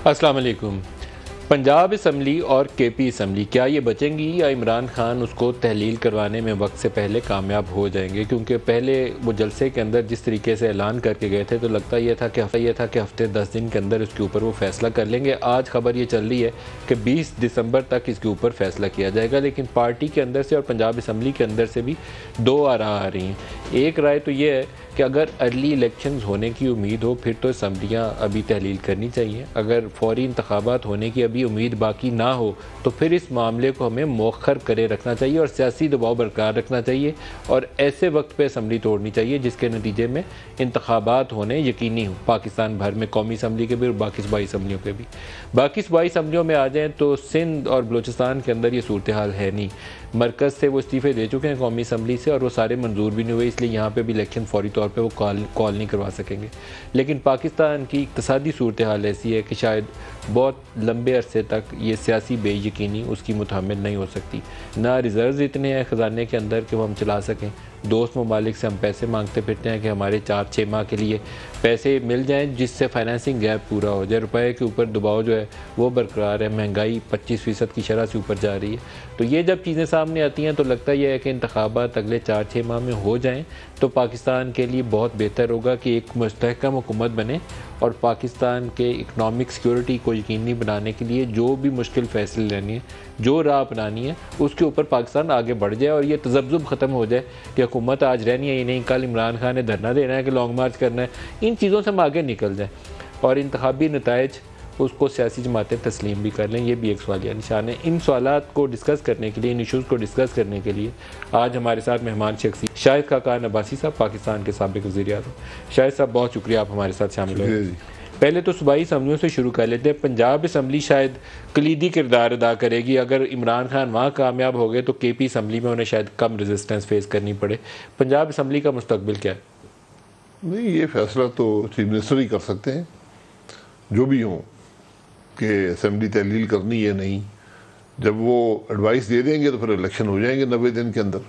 अस्सलाम वालेकुम। पंजाब असम्बली और केपी असम्बली क्या ये बचेंगी या इमरान खान उसको तहलील करवाने में वक्त से पहले कामयाब हो जाएंगे? क्योंकि पहले वो जलसे के अंदर जिस तरीके से ऐलान करके गए थे तो लगता ये था कि हफ्ते 10 दिन के अंदर इसके ऊपर वो फैसला कर लेंगे। आज खबर ये चल रही है कि 20 दिसंबर तक इसके ऊपर फैसला किया जाएगा, लेकिन पार्टी के अंदर से और पंजाब असम्बली के अंदर से भी दो आराह आ रही हैं। एक राय तो ये है कि अगर अर्ली इलेक्शंस होने की उम्मीद हो फिर तो असम्बलियाँ अभी तहलील करनी चाहिए। अगर फौरी इंतखाबात होने की अभी उम्मीद बाकी ना हो तो फिर इस मामले को हमें मौखर करे रखना चाहिए और सियासी दबाव बरकरार रखना चाहिए और ऐसे वक्त पे असम्बली तोड़नी चाहिए जिसके नतीजे में इंतखाबात होने यकीनी हो, पाकिस्तान भर में कौमी असम्बली के भी और बाकी सूबाई असम्बलियों के भी। बाकी सूबाई असम्बलियों में आ जाएँ तो सिंध और बलूचिस्तान के अंदर ये सूरत हाल है नहीं। मरकज़ से वो इस्तीफ़े दे चुके हैं कौमी असम्बली से और वो सारे मंजूर भी नहीं हुए, इसलिए यहाँ पे भी इलेक्शन फौरी तौर पे वो कॉल नहीं करवा सकेंगे। लेकिन पाकिस्तान की इक़्तिसादी सूरत हाल ऐसी है कि शायद बहुत लंबे अरसे तक ये सियासी बेयकीनी उसकी मुतहम्मिल नहीं हो सकती। ना रिज़र्व इतने हैं ख़जाने के अंदर कि वो हम चला सकें। दोस्त ममालिक से हम पैसे मांगते फिरते हैं कि हमारे 4-6 माह के लिए पैसे मिल जाएं जिससे फाइनेंसिंग गैप पूरा हो जाए। रुपए के ऊपर दबाव जो है वो बरकरार है, महंगाई 25% की शरह से ऊपर जा रही है। तो ये जब चीज़ें सामने आती हैं तो लगता यह है कि इंतखाबात अगले 4-6 माह में हो जाएं तो पाकिस्तान के लिए बहुत बेहतर होगा कि एक मुस्तहकम हुकूमत बने और पाकिस्तान के इकनॉमिक सिक्योरिटी को यकीनी बनाने के लिए जो भी मुश्किल फ़ैसले लेनी है, जो राह अपनानी है, उसके ऊपर पाकिस्तान आगे बढ़ जाए और ये तज़ब्ज़ुब ख़त्म हो जाए कि हुकूमत आज रहनी है, ये नहीं कल इमरान खान ने धरना देना है कि लॉन्ग मार्च करना है। इन चीज़ों से हम आगे निकल जाएँ और इंतखाबी नताइज उसको सियासी जमातें तस्लीम भी कर लें, ये भी एक सवालिया निशान है। इन सवालात को डिस्कस करने के लिए, इन इशूज़ को डिस्कस करने के लिए आज हमारे साथ मेहमान शख्सी शाहिद खाकान अब्बासी साहब, पाकिस्तान के साबिक़ वज़ीर-ए-आज़म। शाहिद साहब बहुत शुक्रिया आप हमारे साथ शामिल हुए। पहले तो सूबाई असम्बलियों से शुरू कर लेते हैं। पंजाब असम्बली शायद कलीदी किरदार अदा करेगी। अगर इमरान खान वहाँ कामयाब हो गए तो केपी असम्बली में उन्हें शायद कम रेजिस्टेंस फेस करनी पड़े। पंजाब असम्बली का मुस्तकबिल क्या है? नहीं, ये फैसला तो चीफ मिनिस्टर ही कर सकते हैं, जो भी हों, कि असम्बली तहलील करनी है नहीं। जब वो एडवाइस दे देंगे तो फिर इलेक्शन हो जाएंगे 90 दिन के अंदर।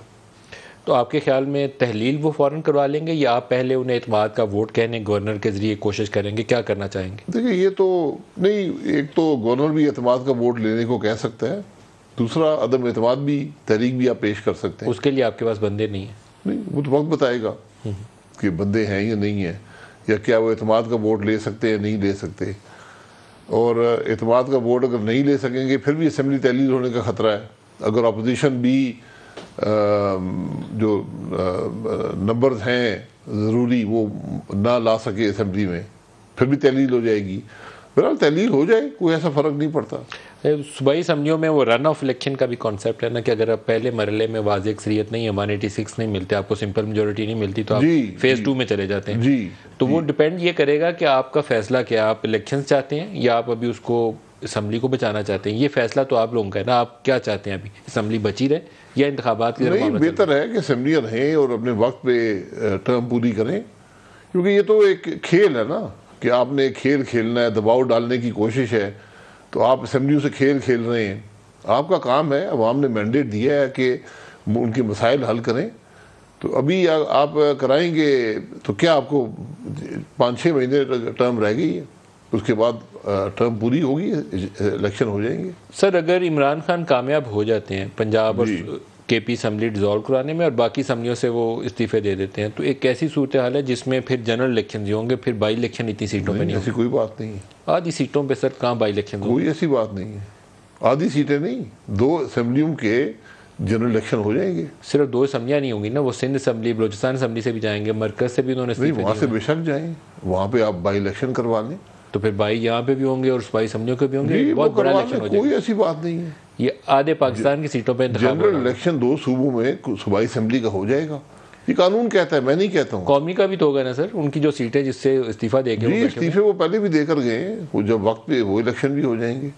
तो आपके ख्याल में तहलील वो फ़ौरन करवा लेंगे या आप पहले उन्हें एतमाद का वोट कहने गवर्नर के ज़रिए कोशिश करेंगे? क्या करना चाहेंगे? देखिए, ये तो नहीं, एक तो गवर्नर भी एतमाद का वोट लेने को कह सकता है, दूसरा अदम एतमाद भी, तहरीक भी आप पेश कर सकते हैं। उसके लिए आपके पास बंदे नहीं हैं? नहीं, वो तो वक्त बताएगा कि बंदे हैं या नहीं हैं, या क्या वो एतमाद का वोट ले सकते हैं या नहीं ले सकते। और एतमाद का वोट अगर नहीं ले सकेंगे फिर भी असम्बली तहलील होने का ख़तरा है। अगर अपोजिशन भी जो नंबर्स हैं ज़रूरी वो ना ला सके असम्बली में, फिर भी तहलील हो जाएगी। बहरहाल तहलील हो जाए, कोई ऐसा फ़र्क नहीं पड़ता। सूबाई असम्बलियों में वो रन ऑफ इलेक्शन का भी कॉन्सेप्ट है ना कि अगर आप पहले मरहले में वाज़ेह अक्सरियत नहीं है, 186 नहीं मिलते, आपको सिंपल मेजोरिटी नहीं मिलती, तो आप फेज़ 2 में चले जाते हैं। जी, तो वो डिपेंड ये करेगा कि आपका फ़ैसला क्या, आप इलेक्शन चाहते हैं या आप अभी उसको असम्बली को बचाना चाहते हैं। ये फैसला तो आप लोगों का है ना, आप क्या चाहते हैं? अभी असम्बली बची रहे या इंतखाबात की? नहीं, बेहतर है कि असम्बलियाँ रहें और अपने वक्त पे टर्म पूरी करें, क्योंकि ये तो एक खेल है ना कि आपने खेल खेलना है, दबाव डालने की कोशिश है, तो आप असम्बलियों से खेल रहे हैं। आपका काम है, अवाम ने मैंडेट दिया है कि उनके मसाइल हल करें। तो अभी आप कराएंगे तो क्या आपको 5-6 महीने टर्म रह गई है, उसके बाद टर्म पूरी होगी, इलेक्शन हो जाएंगे। सर, अगर इमरान खान कामयाब हो जाते हैं पंजाब और केपी असम्बली डिज़ोल्व कराने में और बाकी असम्बलियों से वो इस्तीफ़े दे देते हैं, तो एक ऐसी सूरत हाल है जिसमें फिर जनरल इलेक्शन होंगे, फिर बाई इलेक्शन इतनी सीटों पे नहीं, ऐसी कोई बात नहीं है। आधी सीटों पे सर कहाँ बाई इलेक्शन? कोई ऐसी बात नहीं है, आधी सीटें नहीं, 2 असम्बलियों के जनरल इलेक्शन हो जाएंगे। सिर्फ 2 असम्बलियाँ नहीं होंगी ना, वो सिंध असम्बली, बलूचिस्तान असम्बली से भी जाएंगे, मरकज़ से भी उन्होंने नहीं, वहाँ से बेशक जाएँ, वहाँ पे आप बाई इलेक्शन करवा लें, तो फिर बाई यहाँ पे भी होंगे और सूबाई असम्बलियों के भी होंगे, बहुत बड़ा इलेक्शन हो जाएगा। कोई ऐसी बात नहीं है। ये आधे पाकिस्तान की सीटों पे जनरल इलेक्शन 2 सूबों में सूबाई असम्बली का हो जाएगा, ये कानून कहता है, मैं नहीं कहता हूँ। कौमी का भी तो होगा ना सर, उनकी जो सीटें जिससे इस्तीफा देंगे, इस्तीफे वो पहले भी देकर गए, वो जब वक्त पे वो इलेक्शन भी हो जाएंगे।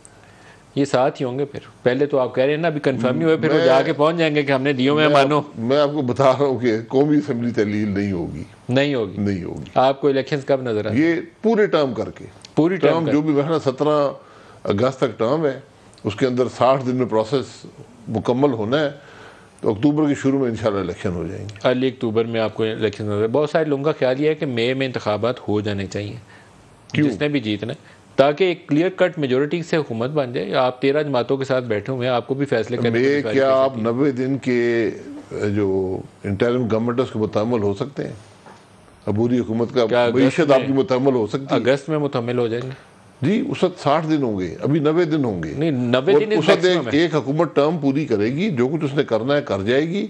ये साथ ही होंगे फिर? पहले तो आप कह रहे हैं ना अभी कंफर्म नहीं हुए, फिर वो जाके पहुंच जाएंगे कि हमने दियो में मानो। मैं आपको बता रहा हूँ कि कौमी असम्बली तहलील नहीं होगी, नहीं होगी। आपको इलेक्शन कब नजर आए? ये पूरे टर्म करके, पूरी टर्म जो भी महना 17 अगस्त तक टर्म है, उसके अंदर 60 दिन में प्रोसेस मुकम्मल होना है, तो अक्टूबर के शुरू में इंशाल्लाह इलेक्शन हो जाएंगे। अर्ली अक्टूबर में आपको इलेक्शन नजर। बहुत सारे लोगों का ख्याल ये है कि मई में इंतखाबात हो जाने चाहिए, जिसने भी जीतना। ताकि एक क्लियर कट मेजोरिटी से हुकूमत बन जाए। आप 13 जमातों के साथ बैठे हुए हैं, आपको भी फैसले करने में क्या आप 90 दिन के जो इंटरिम गवर्नमेंट है उसके मुतम्मल हो सकते हैं? अबूरी हुकूमत का मईशत आपकी मुतम्मल हो सकती है? अगस्त में मुतम्मल हो जाएंगे जी, उस वक्त 60 दिन होंगे, अभी 90 दिन होंगे। नहीं, 90 दिन उस वक्त एक हुकूमत टर्म पूरी करेगी, जो कुछ उसने करना है कर जाएगी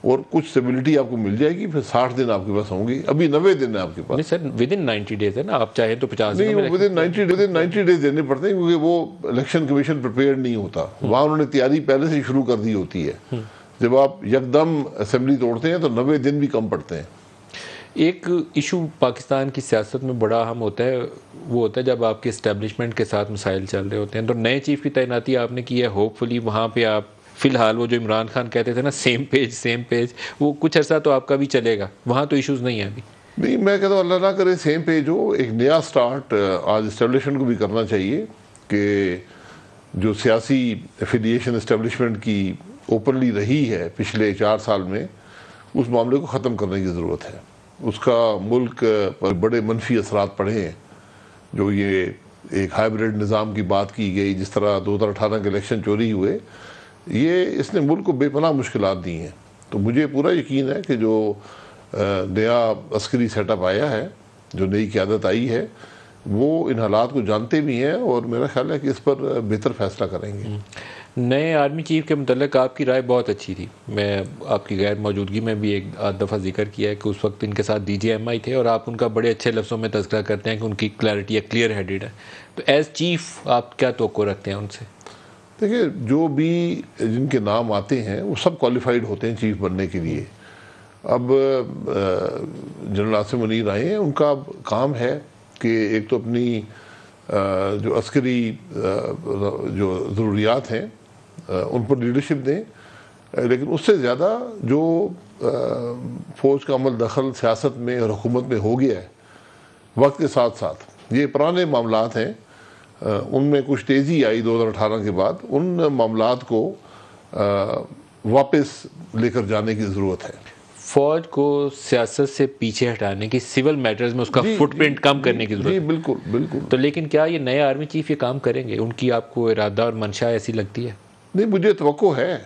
और कुछ स्टेबिलिटी आपको मिल जाएगी, फिर 60 दिन आपके पास होंगे। अभी 90 दिन है आपके पास। नहीं सर, विद इन 90 डेज है ना, आप चाहे तो 50 नहीं, विद इन 90 डेज देने पड़ते हैं, क्योंकि वो इलेक्शन कमीशन प्रिपेयर नहीं होता। वहाँ उन्होंने तैयारी पहले से शुरू कर दी होती है। जब आप यकदम असेंबली तोड़ते हैं तो 90 दिन भी कम पड़ते हैं। एक इशू पाकिस्तान की सियासत में बड़ा अहम होता है, वो होता है जब आपके इस्टेब्लिशमेंट के साथ मसाइल चल रहे होते हैं। तो नए चीफ की तैनाती आपने की है, होपफुली वहाँ पे आप फिलहाल वो जो इमरान खान कहते थे ना सेम पेज, वो कुछ अर्सा तो आपका भी चलेगा, वहाँ तो इश्यूज नहीं है अभी। नहीं, मैं कहता हूँ अल्लाह ना करे सेम पेज हो। एक नया स्टार्ट आज इस्टेब्लिशमेंट को भी करना चाहिए कि जो सियासी एफिलिएशन इस्टेब्लिशमेंट की ओपनली रही है पिछले 4 साल में, उस मामले को ख़त्म करने की ज़रूरत है। उसका मुल्क पर बड़े मनफी असरात पड़े हैं। जो ये एक हाइब्रिड निज़ाम की बात की गई, जिस तरह 2018 के इलेक्शन चोरी हुए, ये इसने मुल्क को बेपनाह मुश्किलात दी हैं। तो मुझे पूरा यकीन है कि जो नया अस्करी सेटअप आया है, जो नई क़यादत आई है, वो इन हालात को जानते भी हैं और मेरा ख्याल है कि इस पर बेहतर फैसला करेंगे। नए आर्मी चीफ के मुतल्लिक़ आपकी राय बहुत अच्छी थी। मैं आपकी गैर मौजूदगी में भी एक आध दफ़ा जिक्र किया है कि उस वक्त इनके साथ DGMI थे और आप उनका बड़े अच्छे लफ्ज़ों में तज़किरा करते हैं कि उनकी क्लैरिटी है, क्लियर हेडेड है। तो एज़ चीफ आप क्या तवक्को रखते हैं उनसे? देखिए, जो भी जिनके नाम आते हैं वो सब क्वालिफाइड होते हैं चीफ बनने के लिए। अब जनरल आसिम मुनीर आए हैं, उनका काम है कि एक तो अपनी जो अस्करी जो ज़रूरियात हैं उन पर लीडरशिप दें, लेकिन उससे ज़्यादा जो फ़ौज का अमल दखल सियासत में और हुकूमत में हो गया है वक्त के साथ साथ, ये पुराने मामलात हैं, उनमें कुछ तेज़ी आई 2018 के बाद, उन मामलात को वापस लेकर जाने की ज़रूरत है। फौज को सियासत से पीछे हटाने की, सिविल मैटर्स में उसका फुटप्रिंट कम करने की जरूरत है। बिल्कुल बिल्कुल। तो लेकिन क्या ये नए आर्मी चीफ ये काम करेंगे? उनकी आपको इरादा और मंशा ऐसी लगती है? नहीं, मुझे तवक्को है,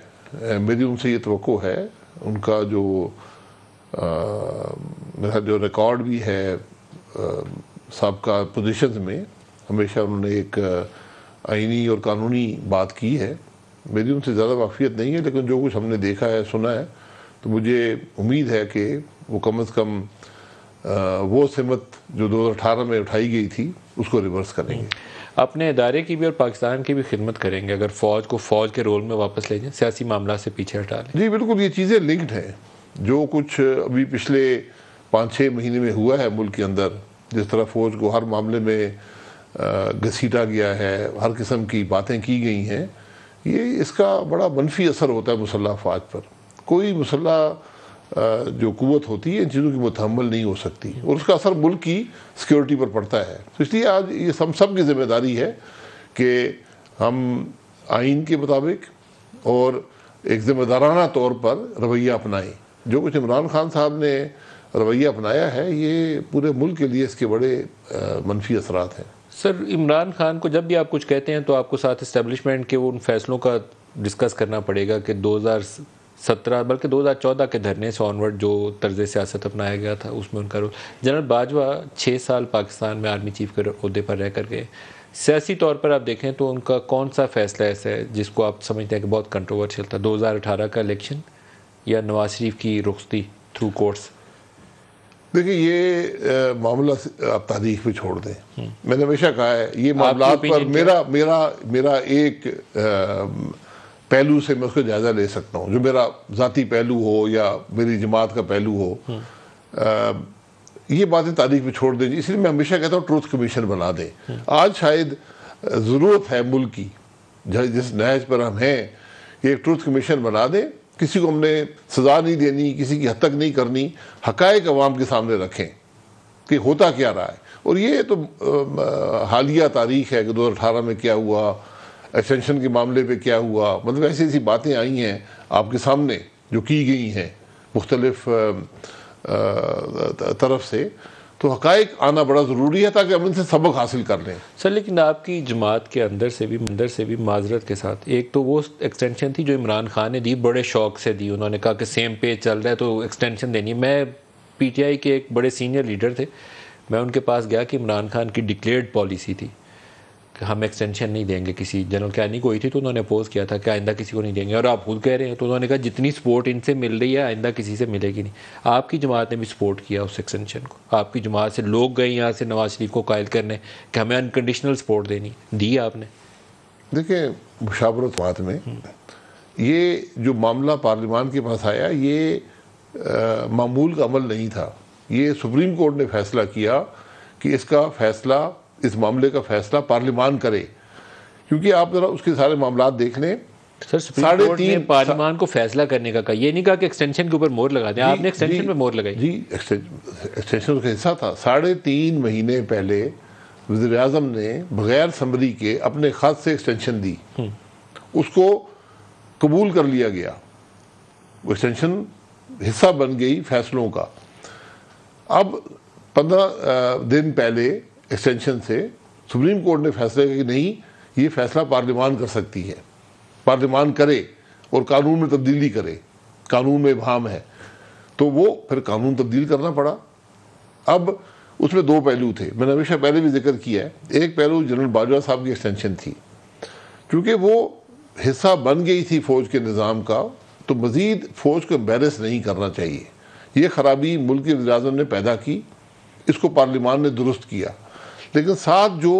मेरी उनसे ये तवक्को है। उनका जो मेरा जो रिकॉर्ड भी है सबका पोजीशंस में, हमेशा उन्होंने एक आईनी और कानूनी बात की है। मेरी उनसे ज़्यादा वाक़फ़ियत नहीं है, लेकिन जो कुछ हमने देखा है, सुना है, तो मुझे उम्मीद है कि वो कम से कम वो सिमत जो 2018 में उठाई गई थी उसको रिवर्स करेंगे। अपने इदारे की भी और पाकिस्तान की भी खिदमत करेंगे अगर फ़ौज को फ़ौज के रोल में वापस ले जाएं, सियासी मामला से पीछे हटा लें? जी बिल्कुल, ये चीज़ें लिंक्ड हैं। जो कुछ अभी पिछले 5-6 महीने में हुआ है मुल्क के अंदर, जिस तरह फ़ौज को हर मामले में घसीटा गया है, हर किस्म की बातें की गई हैं, ये इसका बड़ा मनफी असर होता है मुसल्लह अफ़वाज पर। कोई मुसल्लह जो कुव्वत होती है इन चीज़ों की मुतहम्मल नहीं हो सकती और उसका असर मुल्क की सिक्योरिटी पर पड़ता है। तो इसलिए आज ये हम सब की जिम्मेदारी है कि हम आइन के मुताबिक और एक ज़िम्मेदाराना तौर पर रवैया अपनाएं। जो कुछ इमरान खान साहब ने रवैया अपनाया है, ये पूरे मुल्क के लिए इसके बड़े मनफी असरात हैं। सर, इमरान खान को जब भी आप कुछ कहते हैं तो आपको साथ इस्टेब्लिशमेंट के उन फैसलों का डिस्कस करना पड़ेगा कि 2017 बल्कि 2014 के धरने से ऑनवर्ड जो तर्ज सियासत अपनाया गया था उसमें उनका रोल। जनरल बाजवा 6 साल पाकिस्तान में आर्मी चीफ के ओहदे पर रह कर गए। सियासी तौर पर आप देखें तो उनका कौन सा फैसला ऐसा है जिसको आप समझते हैं कि बहुत कंट्रोवर्शियल था? 2018 का इलेक्शन या नवाज शरीफ की रुखसती थ्रू कोर्ट्स? देखिए, ये मामला आप तारीख पे छोड़ दें। मैंने हमेशा कहा है ये मामला पर मेरा एक पहलू से मैं उसको जायज़ा ले सकता हूँ, जो मेरा ज़ाती पहलू हो या मेरी जमात का पहलू हो। ये बातें तारीख पे छोड़ दें। इसलिए मैं हमेशा कहता हूँ ट्रूथ कमीशन बना दें। आज शायद ज़रूरत है मुल्क की, जिस नहज पर हम हैं, कि एक ट्रूथ कमीशन बना दें। किसी को हमने सज़ा नहीं देनी, किसी की हद तक नहीं करनी, हक़ाइक़ अवाम के सामने रखें कि होता क्या रहा है। और ये तो हालिया तारीख़ है कि 2018 में क्या हुआ, एक्सटेंशन के मामले पे क्या हुआ, मतलब ऐसी ऐसी बातें आई हैं आपके सामने जो की गई हैं मुख्तलिफ तरफ से। तो हकाइक आना बड़ा ज़रूरी है ताकि हम इनसे सबक हासिल कर लें। सर लेकिन आपकी जमात के अंदर से भी माजरत के साथ एक तो वो एक्सटेंशन थी जो इमरान खान ने दी, बड़े शौक से दी, उन्होंने कहा कि सेम पेज चल रहा है तो एक्सटेंशन देनी। मैं पीटीआई के एक बड़े सीनियर लीडर थे, मैं उनके पास गया कि इमरान खान की डिक्लेयर्ड पॉलिसी थी कि हम एक्सटेंशन नहीं देंगे, किसी जनरल कैनी कोई थी तो उन्होंने अपोज किया था कि आइंदा किसी को नहीं देंगे, और आप खुद कह रहे हैं तो उन्होंने कहा जितनी सपोर्ट इनसे मिल रही है आइंदा किसी से मिलेगी नहीं। आपकी जमात ने भी सपोर्ट किया उस एक्सटेंशन को, आपकी जमात से लोग गए यहाँ से नवाज शरीफ को कायल करने कि हमें अनकंडीशनल सपोर्ट देनी, दी आपने? देखिए, मुशावरत बात में ये जो मामला पार्लियामान के पास आया ये मामूल का अमल नहीं था। ये सुप्रीम कोर्ट ने फैसला किया कि इसका फैसला, इस मामले का फैसला पार्लियामान करे, क्योंकि आप जरा उसके सारे मामला देख लें। सर सुप्रीम कोर्ट ने पार्लियामान को फैसला करने का कहा, ये नहीं कहा कि एक्सटेंशन के ऊपर मोहर लगा दें, आपने एक्सटेंशन पे मोहर लगाई। जी, एक्सटेंशन का हिस्सा था। 3.5 महीने पहले वज़ीर आज़म ने बगैर समरी के अपने खत से एक्सटेंशन दी, उसको कबूल कर लिया गया, वो एक्सटेंशन हिस्सा बन गई फैसलों का। अब 15 दिन पहले एक्सटेंशन से सुप्रीम कोर्ट ने फैसला किया कि नहीं, ये फैसला पार्लियामान कर सकती है, पार्लियामान करे और कानून में तब्दीली करे, कानून में इबाहम है, तो वो फिर कानून तब्दील करना पड़ा। अब उसमें 2 पहलू थे, मैंने हमेशा पहले भी जिक्र किया है। एक पहलू जनरल बाजवा साहब की एक्सटेंशन थी, क्योंकि वो हिस्सा बन गई थी फौज के निज़ाम का, तो मज़ीद फौज को एम्बेरस नहीं करना चाहिए। ये खराबी मुल्क के वज़ीर आज़म ने पैदा की, इसको पार्लियामान ने दुरुस्त किया। लेकिन साथ जो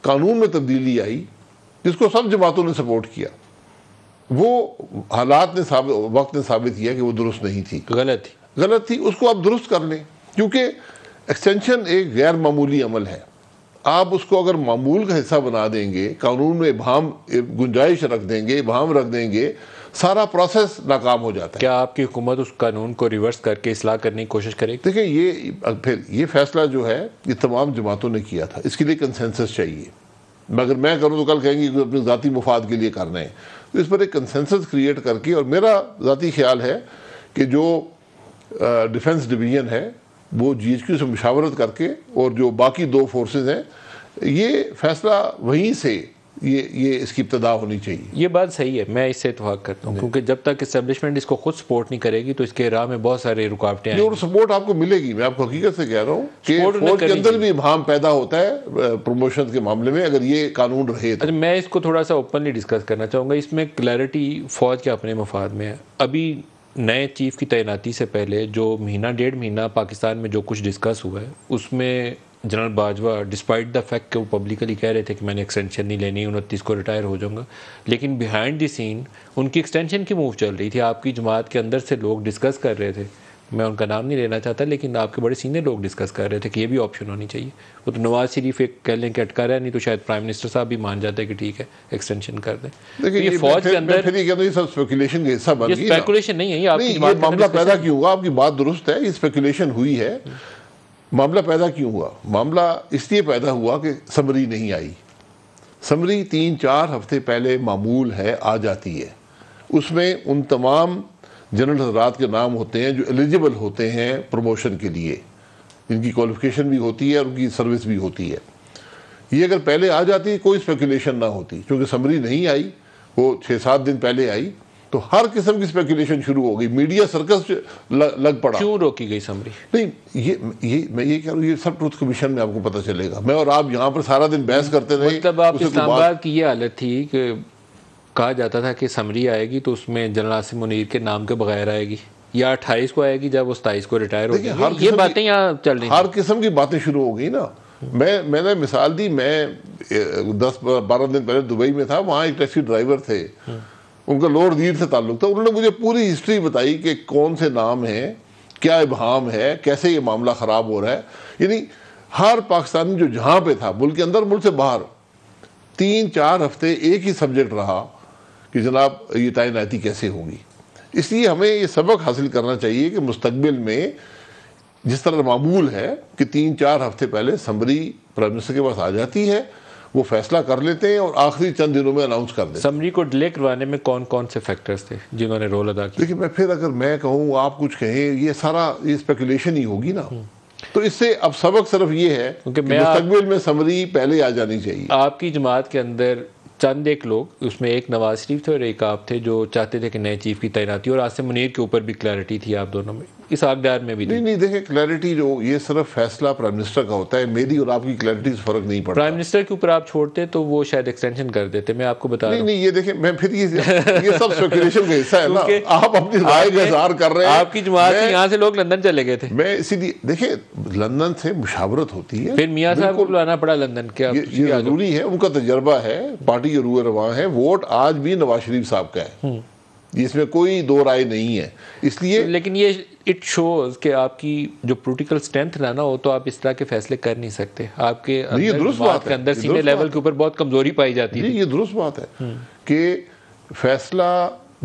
कानून में तब्दीली आई, जिसको सब जमातों ने सपोर्ट किया, वो हालात ने वक्त ने साबित किया कि वो दुरुस्त नहीं थी, गलत थी। उसको आप दुरुस्त कर लें, क्योंकि एक्सटेंशन एक गैर मामूली अमल है। आप उसको अगर मामूल का हिस्सा बना देंगे, कानून में इबाहम गुंजाइश रख देंगे, इबाहम रख देंगे, सारा प्रोसेस नाकाम हो जाता है। क्या आपकी हुकूमत उस कानून को रिवर्स करके इस्लाह करने की कोशिश करेगी? देखिए, ये फैसला जो है ये तमाम जमातों ने किया था, इसके लिए कंसेंसस चाहिए। मगर मैं करूँ तो कल कहेंगे कि अपने ज़ाती मुफाद के लिए करना है, तो इस पर एक कंसेंसस क्रिएट करके, और मेरा ज़ाती ख्याल है कि जो डिफेंस डिवीज़न है वो GHQ से मुशावरत करके, और जो बाकी 2 फोर्सेस हैं, ये फैसला वहीं से ये इसकी इब्तदा होनी चाहिए। ये बात सही है, मैं इससे इत्तेफाक करता हूँ, क्योंकि जब तक इस्टेब्लिशमेंट इसको खुद सपोर्ट नहीं करेगी तो इसके राह में बहुत सारे रुकावटें आएंगी। और सपोर्ट आपको मिलेगी, मैं आपको हकीकत से कह रहा हूँ कि फौज के अंदर भी इबाहम पैदा होता है प्रमोशन के मामले में, अगर ये कानून रहे तो। मैं इसको थोड़ा सा ओपनली डिस्कस करना चाहूँगा। इसमें क्लैरिटी फौज के अपने मफाद में है। अभी नए चीफ की तैनाती से पहले जो महीना 1.5 महीना पाकिस्तान में जो कुछ डिस्कस हुआ है, उसमें general Bajwa despite the fact कि वो पब्लिकली कह रहे थे कि मैंने एक्सटेंशन नहीं लेनी, 29 को रिटायर हो जाऊंगा, लेकिन बिहाइंड द सीन उनकी एक्सटेंशन की मूव चल रही थी। आपकी जमात के अंदर से लोग डिस्कस कर रहे थे, मैं उनका नाम नहीं लेना चाहता, लेकिन आपके बड़े सीनियर लोग डिस्कस कर रहे थे कि ये भी ऑप्शन होनी चाहिए। वो तो नवाज शरीफ एक कह लें कि अटका रहा है, नहीं तो शायद प्राइम मिनिस्टर साहब भी मान जाते हैं कि ठीक है एक्सटेंशन कर दें। देखिए, ये फौज के अंदर ये सब स्पेकुलेशन का हिस्सा बन गई। स्पेकुलेशन नहीं है, ये मामला पैदा क्यों हुआ? आपकी बात दुरुस्त है, ये स्पेकुलेशन हुई है। मामला पैदा क्यों हुआ? मामला इसलिए पैदा हुआ कि समरी नहीं आई। समरी 3-4 हफ्ते पहले मामूल है, आ जाती है, उसमें उन तमाम जनरल हजरात के नाम होते हैं जो एलिजिबल होते हैं प्रमोशन के लिए, जिनकी क्वालिफिकेशन भी होती है और उनकी सर्विस भी होती है। ये अगर पहले आ जाती, कोई स्पेकुलेशन ना होती, क्योंकि समरी नहीं आई, वो 6-7 दिन पहले आई, तो हर किस्म की स्पेकुलेशन शुरू हो गई, मीडिया सर्कस लग पड़ा। क्यों रोकी गई समरी? नहीं, मैं ये कह रहा हूँ, ये सब ट्रुथ कमीशन में आपको पता चलेगा। मैं और आप यहाँ पर सारा दिन बहस करते रहे। मतलब आप इस्लामाबाद की ये हालत थी कि कहा जाता था कि समरी आएगी तो उसमें जनरल आसिम मुनीर के नाम के बगैर आएगी, या 28 को आएगी जब वो 27 को रिटायर हो गई। ये बातें यहाँ चल रही, हर किस्म की बातें शुरू हो गई ना। मैंने मिसाल दी, मैं 10-12 दिन पहले दुबई में था, वहाँ एक टैक्सी ड्राइवर थे, उनका लोअर दीर से ताल्लुक था। उन्होंने मुझे पूरी हिस्ट्री बताई कि कौन से नाम हैं, क्या इबाहम है, कैसे ये मामला ख़राब हो रहा है। यानी हर पाकिस्तानी जो जहाँ पे था, मुल्क के अंदर मुल्क से बाहर, 3-4 हफ्ते एक ही सब्जेक्ट रहा कि जनाब ये तैनाती कैसे होगी। इसलिए हमें ये सबक हासिल करना चाहिए कि मुस्तकबिल में जिस तरह मामूल है कि 3-4 हफ्ते पहले समरी प्राइम मिनिस्टर के पास आ जाती है, वो फैसला कर लेते हैं और आखिरी चंद दिनों में अनाउंस कर देते हैं। समरी को डिले करवाने में कौन कौन से फैक्टर्स थे जिन्होंने रोल अदा किया? देखिए, मैं फिर अगर मैं कहूँ, आप कुछ कहें, ये सारा ये स्पेकुलेशन ही होगी ना। तो इससे अब सबक सिर्फ ये है क्योंकि कि मुस्तकबिल में समरी पहले आ जानी चाहिए। आपकी जमात के अंदर चंद एक लोग, उसमें एक नवाज शरीफ थे और एक आप थे, जो चाहते थे कि नए चीफ की तैनाती, और आसिम मुनीर के ऊपर भी क्लैरिटी थी आप दोनों में, इस आगदार में भी थी। नहीं देखिए, क्लैरिटी जो ये सिर्फ फैसला प्राइम मिनिस्टर का होता है, मेरी और आपकी क्लैरिटी से फर्क नहीं पड़ता। प्राइम मिनिस्टर के ऊपर आप छोड़ते तो वो शायद एक्सटेंशन कर देते, मैं आपको बता रहा हूं। नहीं ये देखिए, मैं फिर ये सब स्पेकुलेशन का हिस्सा है ना, आप अपनी राय का इजहार कर रहे हैं। आपकी जमात से यहाँ से लोग लंदन चले गए थे, मैं इसीलिए देखिए लंदन से मुशावरत होती है, फिर मियाँ साहब को बुलाना पड़ा लंदन के। ये जरूरी है, उनका तजर्बा है, पार्टी के रूए रवां है, वोट आज भी नवाज शरीफ साहब का है, इसमें कोई दो राय नहीं है। इसलिए लेकिन ये इट शोज कि आपकी जो पॉलिटिकल स्ट्रेंथ ना हो तो आप इस तरह के फैसले कर नहीं सकते। आपके ये दुरुस्त बात है, अंदर सीनियर लेवल के ऊपर बहुत कमजोरी पाई जाती है। ये दुरुस्त बात है कि फैसला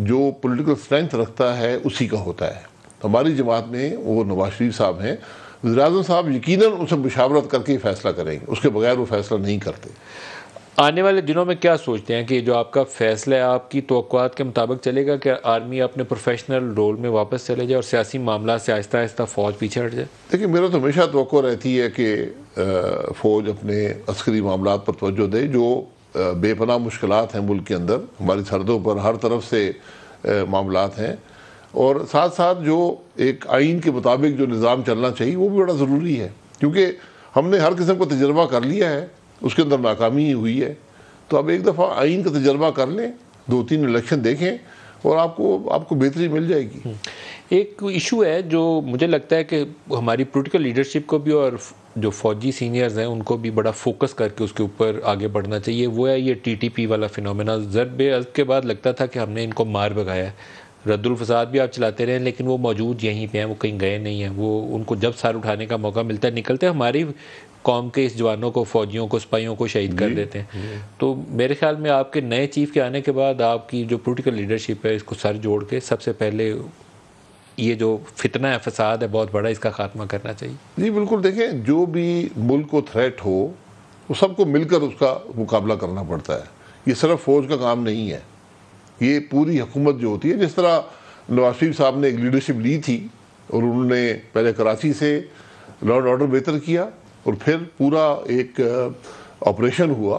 जो पॉलिटिकल स्ट्रेंथ रखता है उसी का होता है। हमारी जमात में वो नवाज शरीफ साहब हैं, वज़ीर-ए-आज़म साहब यकीनन उनसे मुशावरत करके ही फैसला करेंगे, उसके बगैर वो फैसला नहीं करते। आने वाले दिनों में क्या सोचते हैं कि जो आपका फैसला है आपकी तवक्कुआत के मुताबिक चलेगा कि आर्मी अपने प्रोफेशनल रोल में वापस चले जाए और सियासी मामला से आहिस्ता आहिस्ता फ़ौज पीछे हट जाए? देखिए, मेरा तो हमेशा तवक्को रहती है कि फ़ौज अपने अस्करी मामला पर तवज्जो दे। जो बेपनाह मुश्किलात हैं मुल्क के अंदर, हमारी सरहदों पर हर तरफ से मामलात हैं, और साथ साथ जो एक आइन के मुताबिक जो निज़ाम चलना चाहिए वो भी बड़ा ज़रूरी है, क्योंकि हमने हर किस्म का तजर्बा कर लिया है, उसके अंदर नाकामी ही हुई है। तो अब एक दफ़ा आइन का तजर्बा कर लें, 2-3 इलेक्शन देखें और आपको बेहतरी मिल जाएगी। एक इशू है जो मुझे लगता है कि हमारी पॉलिटिकल लीडरशिप को भी और जो फौजी सीनियर्स हैं उनको भी बड़ा फोकस करके उसके ऊपर आगे बढ़ना चाहिए, वो है ये टीटीपी वाला फिनोमेना। ज़रब के बाद लगता था कि हमने इनको मार भगाया है, रद्दुल फसाद भी आप चलाते रहे, लेकिन वो मौजूद यहीं पे हैं, वो कहीं गए नहीं हैं। वो उनको जब सर उठाने का मौका मिलता है निकलते हैं, हमारी कौम के इस जवानों को, फौजियों को, सिपाहियों को शहीद कर देते हैं। तो मेरे ख्याल में आपके नए चीफ के आने के बाद आपकी जो पॉलिटिकल लीडरशिप है इसको सर जोड़ के सबसे पहले ये जो फितना है, फसाद है बहुत बड़ा, इसका खात्मा करना चाहिए। जी बिल्कुल, देखें जो भी मुल्क को थ्रेट हो वो सबको मिलकर उसका मुकाबला करना पड़ता है। ये सिर्फ फौज का काम नहीं है, ये पूरी हुकूमत जो होती है। जिस तरह नवाज शरीफ साहब ने एक लीडरशिप ली थी और उन्होंने पहले कराची से लॉ एंड ऑर्डर बेहतर किया और फिर पूरा एक ऑपरेशन हुआ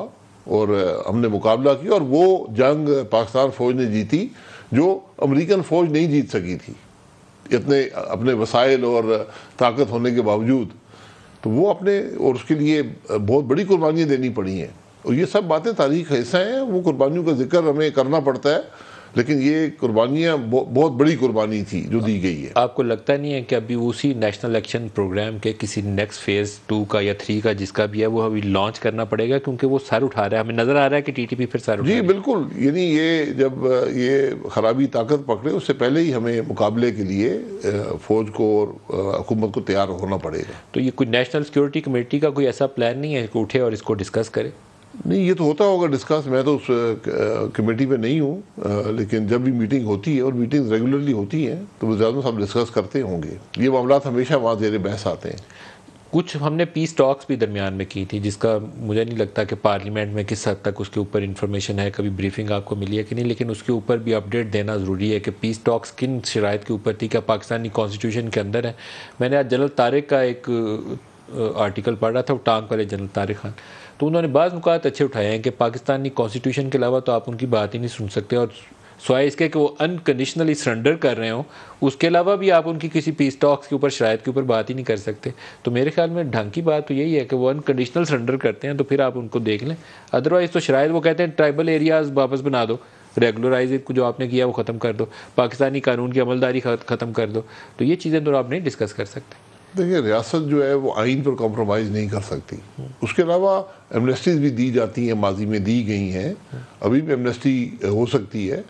और हमने मुकाबला किया, और वो जंग पाकिस्तान फौज ने जीती जो अमेरिकन फौज नहीं जीत सकी थी, इतने अपने वसाइल और ताकत होने के बावजूद। तो वो अपने, और उसके लिए बहुत बड़ी कुर्बानियाँ देनी पड़ी हैं, और ये सब बातें तारीख का हिस्सा हैं। वो कुर्बानियों का जिक्र हमें करना पड़ता है, लेकिन ये कुर्बानियाँ बहुत बड़ी कुर्बानी थी जो दी गई है। आपको लगता नहीं है कि अभी उसी नेशनल एक्शन प्रोग्राम के किसी नेक्स्ट फेज़ 2 का या 3 का जिसका भी है वो अभी लॉन्च करना पड़ेगा, क्योंकि वो सर उठा रहा है, हमें नज़र आ रहा है कि टीटीपी फिर सर उठा जी बिल्कुल, यानी ये जब ये खराबी ताकत पकड़े उससे पहले ही हमें मुकाबले के लिए फ़ौज को और हुकूमत को तैयार होना पड़ेगा। तो ये कोई नेशनल सिक्योरिटी कमेटी का कोई ऐसा प्लान नहीं है कि उठे और इसको डिस्कस करे? नहीं, ये तो होता होगा डिस्कस, मैं तो उस कमेटी पे नहीं हूँ, लेकिन जब भी मीटिंग होती है, और मीटिंग्स रेगुलरली होती हैं, तो वज़ीर-ए-आज़म साहब डिस्कस करते होंगे। ये मामला हमेशा वहाँ ज़ेर बहस आते हैं। कुछ हमने पीस टॉक्स भी दरमियान में की थी, जिसका मुझे नहीं लगता कि पार्लियामेंट में किस हद तक उसके ऊपर इन्फॉर्मेशन है, कभी ब्रीफिंग आपको मिली है कि नहीं, लेकिन उसके ऊपर भी अपडेट देना ज़रूरी है कि पीस टॉक्स किन शराइत के ऊपर थी, क्या पाकिस्तानी कॉन्स्टिट्यूशन के अंदर है। मैंने आज जनरल तारिक का एक आर्टिकल पढ़ रहा था, वो टांग वाले जनरल तारिक खान, तो उन्होंने बाज़ नुकात अच्छे उठाए हैं कि पाकिस्तानी कॉन्स्टिट्यूशन के अलावा तो आप उनकी बात ही नहीं सुन सकते, और स्वाय इसके कि वो अनकंडीशनली सरेंडर कर रहे हो, उसके अलावा भी आप उनकी किसी पीस टॉक्स के ऊपर, शराइत के ऊपर बात ही नहीं कर सकते। तो मेरे ख्याल में ढंग की बात तो यही है कि वो अनकंडीशनल सरेंडर करते हैं, तो फिर आप उनको देख लें। अदरवाइज़ तो शराइत वो कहते हैं ट्राइबल एरियाज़ वापस बना दो, रेगुलराइज जो आपने किया वो ख़त्म कर दो, पाकिस्तानी कानून की अमलदारी ख़त्म कर दो। तो ये चीज़ें तो आप नहीं डिस्कस कर सकते। देखिए, रियासत जो है वो आइन पर कॉम्प्रोमाइज़ नहीं कर सकती। उसके अलावा एमनेस्टीज़ भी दी जाती हैं, माजी में दी गई हैं, अभी भी एमनेस्टी हो सकती है,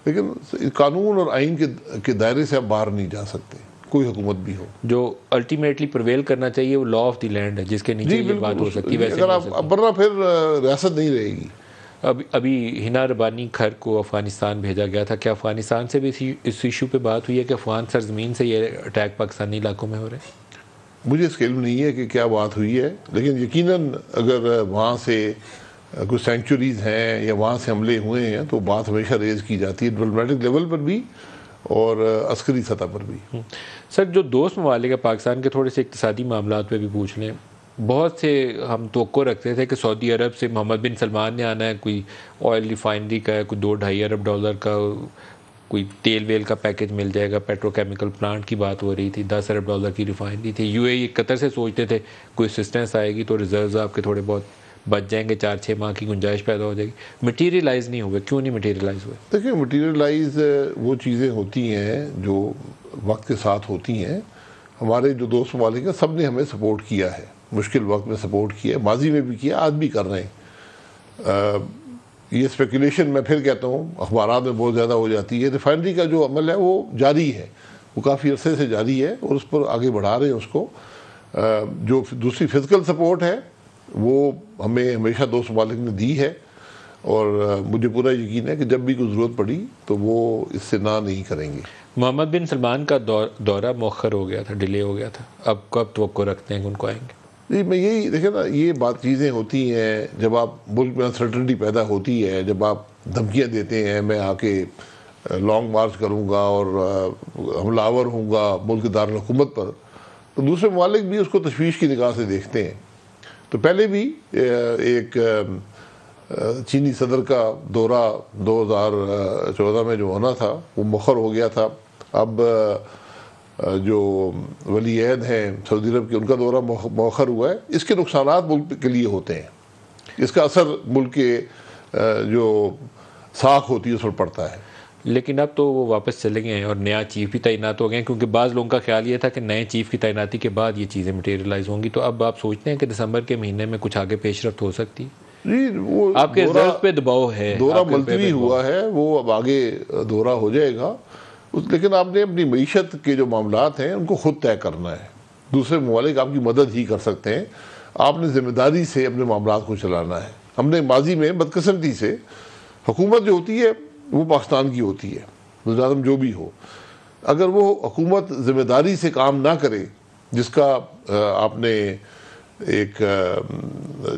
लेकिन कानून और आइन के दायरे से आप बाहर नहीं जा सकते, कोई हुकूमत भी हो। जो अल्टीमेटली प्रिवेल करना चाहिए वो लॉ ऑफ द लैंड है, जिसके नीचे ये बात हो सकती है। वैसे अगर आप वरना फिर रियासत नहीं रहेगी। अभी हिना रबानी खर को अफ़गानिस्तान भेजा गया था, क्या अफ़गानिस्तान से भी इस इशू पे बात हुई है कि अफ़गान सरजमीन से ये अटैक पाकिस्तानी इलाकों में हो रहे हैं? मुझे इसका इल्म नहीं है कि क्या बात हुई है, लेकिन यकीनन अगर वहाँ से कुछ सेंचुरीज़ हैं या वहाँ से हमले हुए हैं तो बात हमेशा रेज़ की जाती है। डिप्लोमेटिक लेवल पर भी और अस्करी सतह पर भी। सर, जो दोस्त ममालिक है पाकिस्तान के, थोड़े से इक़्तिसादी मामलात पे भी पूछ लें। बहुत से हम तवक्को रखते थे कि सऊदी अरब से मोहम्मद बिन सलमान ने आना है, कोई ऑयल रिफाइनरी का है, कोई $2-2.5 अरब का कोई तेल वेल का पैकेज मिल जाएगा, पेट्रोकेमिकल प्लांट की बात हो रही थी, $10 अरब की रिफाइनरी थी। यूएई कतर से सोचते थे कोई असिस्टेंस आएगी तो रिजर्व्स आपके थोड़े बहुत बच जाएंगे, 4-6 माह की गुंजाइश पैदा हो जाएगी। मटीरियलाइज़ नहीं हुए, क्यों नहीं मटीरियलाइज़ हुए? देखिए, मटीरियलाइज वो चीज़ें होती हैं जो वक्त के साथ होती हैं। हमारे जो दोस्त ममालिक हैं सब ने हमें सपोर्ट किया है, मुश्किल वक्त में सपोर्ट किया है, माजी में भी किया, आज भी कर रहे हैं। ये स्पेकुलेशन मैं फिर कहता हूँ अखबारात में बहुत ज़्यादा हो जाती है। रिफाइनरी का जो अमल है वो जारी है, वो काफ़ी अरसे से जारी है और उस पर आगे बढ़ा रहे हैं उसको। जो दूसरी फिजिकल सपोर्ट है वो हमें हमेशा दोस्त ममालिक ने दी है और मुझे पूरा यकीन है कि जब भी कोई ज़रूरत पड़ी तो वो इससे ना नहीं करेंगे। मोहम्मद बिन सलमान का दौरा मौखर हो गया था, डिले हो गया था, अब कब तवक्को रखते हैं कि उनको आएंगे? जी, मैं यही देखे ना, ये बात चीज़ें होती हैं जब आप मुल्क में अनसर्टनिटी पैदा होती है, जब आप धमकियाँ देते हैं मैं आके लॉन्ग मार्च करूँगा और हमलावर हूँगा मुल्क दारुल हुकूमत पर, तो दूसरे ममालिक भी उसको तशवीश की निगाह से देखते हैं। तो पहले भी एक चीनी सदर का दौरा 2014 में जो होना था वो मुखर हो गया था। अब जो वली अहद हैं सऊदी अरब के, उनका दौरा मौखर हुआ है। इसके नुकसानात मुल्क के लिए होते हैं, इसका असर मुल्क के जो साख होती है उस पर पड़ता है। लेकिन अब तो वो वापस चले गए हैं और नया चीफ भी तैनात हो गए, क्योंकि बाज़ लोगों का ख्याल ये था कि नए चीफ की तैनाती के बाद ये चीज़ें मटेरियलाइज होंगी। तो अब आप सोचते हैं कि दिसंबर के महीने में कुछ आगे पेशरफ्त हो सकती है? जी, वो आपके रिजल्ट पे दबाव है, दौरा मुलतवी हुआ है, वो अब आगे दौरा हो जाएगा। लेकिन आपने अपनी मईशत के जो मामलात हैं उनको खुद तय करना है, दूसरे ममालिक आपकी मदद ही कर सकते हैं। आपने ज़िम्मेदारी से अपने मामलात को चलाना है। हमने माजी में बदकिस्मती से हुकूमत जो होती है वो पाकिस्तान की होती है, वज़ीर-ए-आज़म जो भी हो, अगर वो हुकूमत ज़िम्मेदारी से काम ना करे, जिसका आपने एक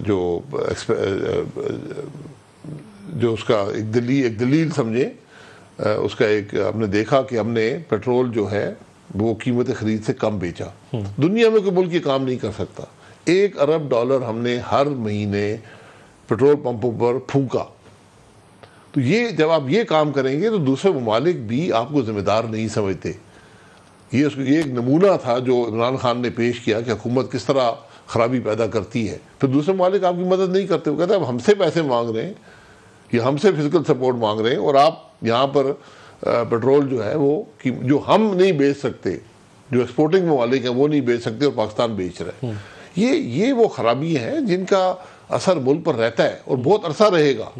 जो उसका एक दलील समझे, उसका एक आपने देखा कि हमने पेट्रोल जो है वो कीमत ख़रीद से कम बेचा। दुनिया में कोई मुल्क ये काम नहीं कर सकता। $1 अरब हमने हर महीने पेट्रोल पंपों पर फूंका। तो ये जब आप ये काम करेंगे तो दूसरे ममालिक भी आपको ज़िम्मेदार नहीं समझते। ये एक नमूना था जो इमरान खान ने पेश किया कि हुकूमत किस तरह ख़राबी पैदा करती है। फिर दूसरे ममालिक आपकी मदद नहीं करते, वो कहते हैं अब हमसे पैसे मांग रहे हैं या हमसे फिजिकल सपोर्ट मांग रहे हैं और आप यहाँ पर पेट्रोल जो है वो जो हम नहीं बेच सकते, जो एक्सपोर्टिंग ममालिक हैं वो नहीं बेच सकते और पाकिस्तान बेच रहे हैं। ये वो ख़राबी हैं जिनका असर मुल्क पर रहता है और बहुत अरसा रहेगा।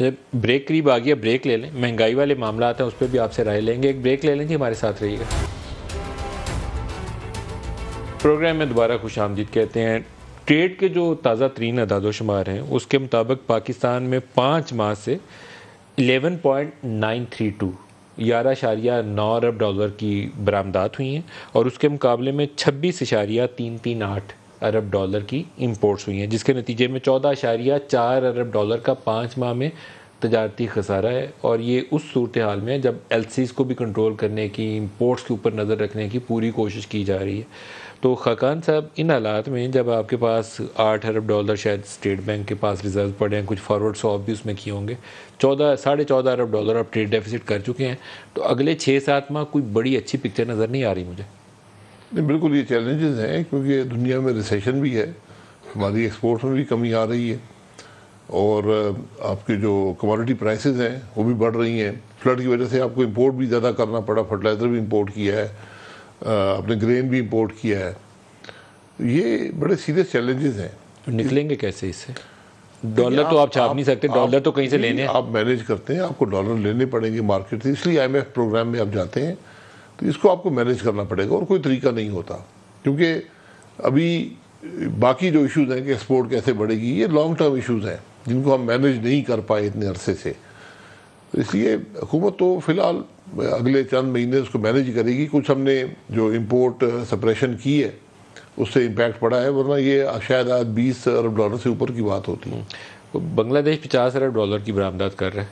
ब्रेक करीब आ गया, ब्रेक ले लें। महंगाई वाले मामला आते हैं उस पर भी आपसे राय लेंगे, एक ब्रेक ले लें जी, हमारे साथ रहिएगा। प्रोग्राम में दोबारा खुश आमदीद कहते हैं। ट्रेड के जो ताज़ा तरीन अदाद-ओ-शुमार हैं उसके मुताबिक पाकिस्तान में 5 माह से 11.932 $11.9 अरब की बरामदात हुई हैं और उसके मुकाबले में 26.338 अरब डॉलर की इंपोर्ट्स हुई हैं, जिसके नतीजे में 14.4 अरब डॉलर का 5 माह में तजारती खसारा है। और ये उस सूरत हाल में जब एलसीज़ को भी कंट्रोल करने की, इंपोर्ट्स के ऊपर नज़र रखने की पूरी कोशिश की जा रही है। तो खाकान साहब, इन हालात में जब आपके पास 8 अरब डॉलर शायद स्टेट बैंक के पास रिजर्व पड़े हैं, कुछ फॉरवर्ड स्वैप भी उसमें किए होंगे, 14.5 अरब डॉलर आप ट्रेड डेफिसिट कर चुके हैं, तो अगले 6-7 माह कोई बड़ी अच्छी पिक्चर नज़र नहीं आ रही मुझे। नहीं, बिल्कुल ये चैलेंजेस हैं क्योंकि दुनिया में रिसेशन भी है, हमारी एक्सपोर्ट में भी कमी आ रही है और आपके जो कमोडिटी प्राइसेस हैं वो भी बढ़ रही हैं। फ्लड की वजह से आपको इंपोर्ट भी ज़्यादा करना पड़ा, फर्टिलाइज़र भी इंपोर्ट किया है, आपने ग्रेन भी इंपोर्ट किया है। ये बड़े सीरियस चैलेंजेस हैं। तो निकलेंगे कैसे इससे? डॉलर तो आप छाप नहीं सकते, डॉलर तो कहीं से लेने हैं। आप मैनेज करते हैं, आपको डॉलर लेने पड़ेंगे मार्केट से, इसलिए IMF प्रोग्राम में आप जाते हैं। तो इसको आपको मैनेज करना पड़ेगा और कोई तरीका नहीं होता, क्योंकि अभी बाकी जो इश्यूज़ हैं कि एक्सपोर्ट कैसे बढ़ेगी, ये लॉन्ग टर्म इश्यूज़ हैं जिनको हम मैनेज नहीं कर पाए इतने अरसे से। तो इसलिए हुकूमत तो फ़िलहाल अगले चंद महीने उसको मैनेज करेगी। कुछ हमने जो इंपोर्ट सप्रेशन की है उससे इम्पैक्ट पड़ा है, वरना ये शायद आज 20 अरब डॉलर से ऊपर की बात होती है। तो बांग्लादेश 50 अरब डॉलर की बरामदात कर रहा है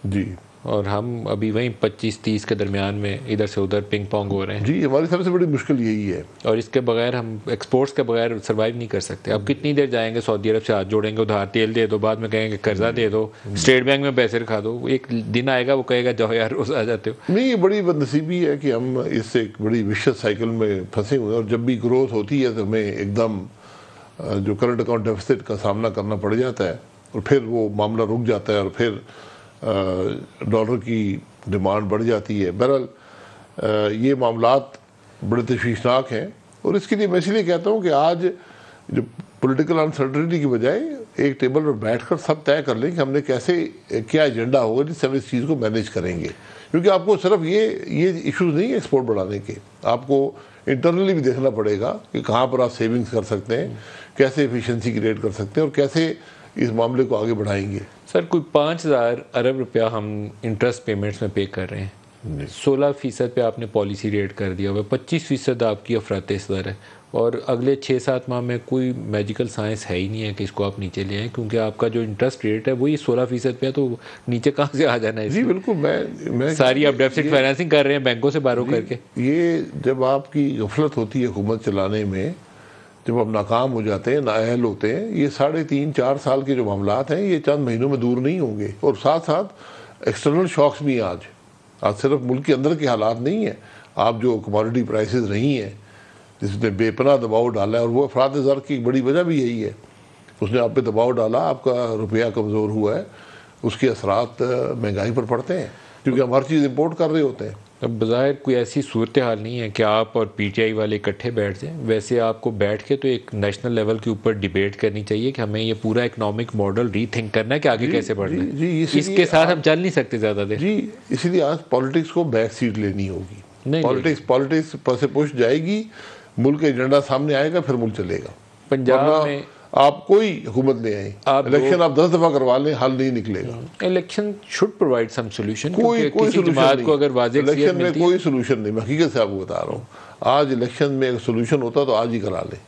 जी। और हम अभी वहीं 25-30 के दरमियान में इधर से उधर पिंग पोंग हो रहे हैं। जी, हमारी सबसे बड़ी मुश्किल यही है। और इसके बगैर हम एक्सपोर्ट्स के बगैर सर्वाइव नहीं कर सकते। अब कितनी देर जाएंगे सऊदी अरब से हाथ जोड़ेंगे, उधार तेल दे दो, बाद में कहेंगे कर्जा दे दो, स्टेट बैंक में पैसे रखा दो। एक दिन आएगा वो कहेगा जाओ यार रोज आ जाते हो। नहीं, ये बड़ी बदनसीबी है कि हम इससे एक बड़ी विशेष साइकिल में फंसे हुए हैं, और जब भी ग्रोथ होती है तो हमें एकदम जो करंट अकाउंट डेफिसिट का सामना करना पड़ जाता है, और फिर वो मामला रुक जाता है, और फिर डॉलर की डिमांड बढ़ जाती है। बहरहाल ये मामलात बड़े तशवीशनाक हैं, और इसके लिए मैं इसलिए कहता हूँ कि आज जो पॉलिटिकल अनसर्टेनिटी की बजाय एक टेबल पर बैठकर सब तय कर लें कि हमने कैसे, क्या एजेंडा होगा जिससे हम इस चीज़ को मैनेज करेंगे। क्योंकि आपको सिर्फ ये इश्यूज़ नहीं है एक्सपोर्ट बढ़ाने के, आपको इंटरनली भी देखना पड़ेगा कि कहाँ पर आप सेविंग्स कर सकते हैं, कैसे एफिशिएंसी क्रिएट कर सकते हैं, और कैसे इस मामले को आगे बढ़ाएंगे। सर कोई 5,000 अरब रुपया हम इंटरेस्ट पेमेंट्स में पे कर रहे हैं, 16% पे आपने पॉलिसी रेट कर दिया हुआ, 25% आपकी अफरात दर है, और अगले 6-7 माह में कोई मैजिकल साइंस है ही नहीं है कि इसको आप नीचे ले आएँ, क्योंकि आपका जो इंटरेस्ट रेट है वही 16% पे है, तो नीचे कहाँ से आ जाना है? जी बिल्कुल, मैं सारी आप डेफिसिट फाइनेंसिंग कर रहे हैं बैंकों से बारो करके। ये जब आपकी गफलत होती है हुकूमत चलाने में, जब आप नाकाम हो जाते हैं, नाअहल होते हैं, ये 3.5-4 साल के जो मामलात हैं ये चंद महीनों में दूर नहीं होंगे। और साथ साथ एक्सटर्नल शॉक्स भी हैं। आज सिर्फ मुल्क के अंदर के हालात नहीं है, आप जो कमोडिटी प्राइसेस रही हैं जिसने बेपनाह दबाव डाला है, और वो अफरात ज़र की बड़ी वजह भी यही है, उसने आप पे दबाव डाला, आपका रुपया कमज़ोर हुआ है, उसके असरात महंगाई पर पड़ते हैं, क्योंकि हम हर चीज़ इम्पोर्ट कर रहे होते हैं। अब बज़ाहिर कोई ऐसी सूरत हाल नहीं है कि आप और पीटीआई वाले इकट्ठे बैठ जाएं। वैसे आपको बैठ के तो एक नेशनल लेवल के ऊपर डिबेट करनी चाहिए कि हमें ये पूरा इकोनॉमिक मॉडल रीथिंक करना है कि आगे कैसे बढ़ना है। जी, इसके साथ हम चल नहीं सकते ज़्यादा देर। जी, इसलिए आज पॉलिटिक्स को बैक सीट लेनी होगी। पॉलिटिक्स पर से पुश जाएगी, मुल्क का एजेंडा सामने आएगा, फिर मुल्क चलेगा। पंजाब में आप कोई हुकूमत ले आए, इलेक्शन आप 10 दफा करवा लें, हल नहीं निकलेगा। Election should provide some solution. कोई जमात को अगर वाज़ेह इलेक्शन में कोई सॉल्यूशन नहीं, मैं हकीकत से आपको बता रहा हूँ। आज इलेक्शन में अगर सॉल्यूशन होता तो आज ही करा ले।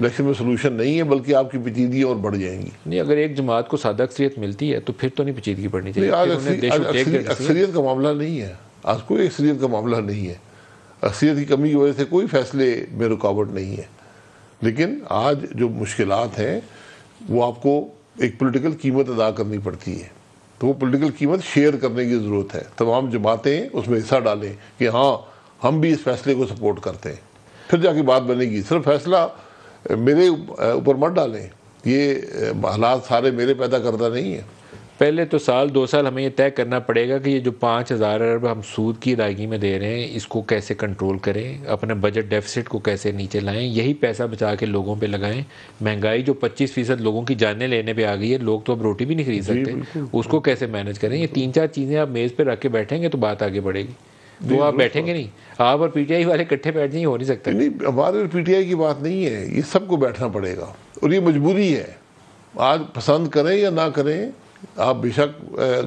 इलेक्शन में सॉल्यूशन नहीं है, बल्कि आपकी पेचीदगी और बढ़ जाएंगी। नहीं, अगर एक जमात को सादा अक्सरियत मिलती है तो फिर तो नहीं पेचीदगी बढ़नी चाहिए। आज अक्सरियत का मामला नहीं है, आज कोई अक्सरियत का मामला नहीं है। अक्सरियत की कमी की वजह से कोई फैसले में रुकावट नहीं है, लेकिन आज जो मुश्किलात हैं वो आपको एक पॉलिटिकल कीमत अदा करनी पड़ती है। तो वो पॉलिटिकल कीमत शेयर करने की ज़रूरत है। तमाम जमातें उसमें हिस्सा डालें कि हाँ हम भी इस फैसले को सपोर्ट करते हैं, फिर जाके बात बनेगी। सिर्फ फैसला मेरे ऊपर मत डालें, ये हालात सारे मेरे पैदा करता नहीं है। पहले तो 1-2 साल हमें ये तय करना पड़ेगा कि ये जो 5,000 अरब हम सूद की अदायगी में दे रहे हैं इसको कैसे कंट्रोल करें, अपने बजट डेफिसिट को कैसे नीचे लाएं, यही पैसा बचा के लोगों पे लगाएं। महंगाई जो 25% लोगों की जानें लेने पे आ गई है, लोग तो अब रोटी भी नहीं खरीद सकते, उसको कैसे मैनेज करें। ये 3-4 चीज़ें आप मेज़ पर रख के बैठेंगे तो बात आगे बढ़ेगी। वो आप बैठेंगे नहीं, आप और पीटीआई वाले इकट्ठे बैठ जाइए, हो नहीं सकता। नहीं, हमारे और पीटीआई की बात नहीं है, ये सबको बैठना पड़ेगा, और ये मजबूरी है। आज पसंद करें या ना करें, आप बेशक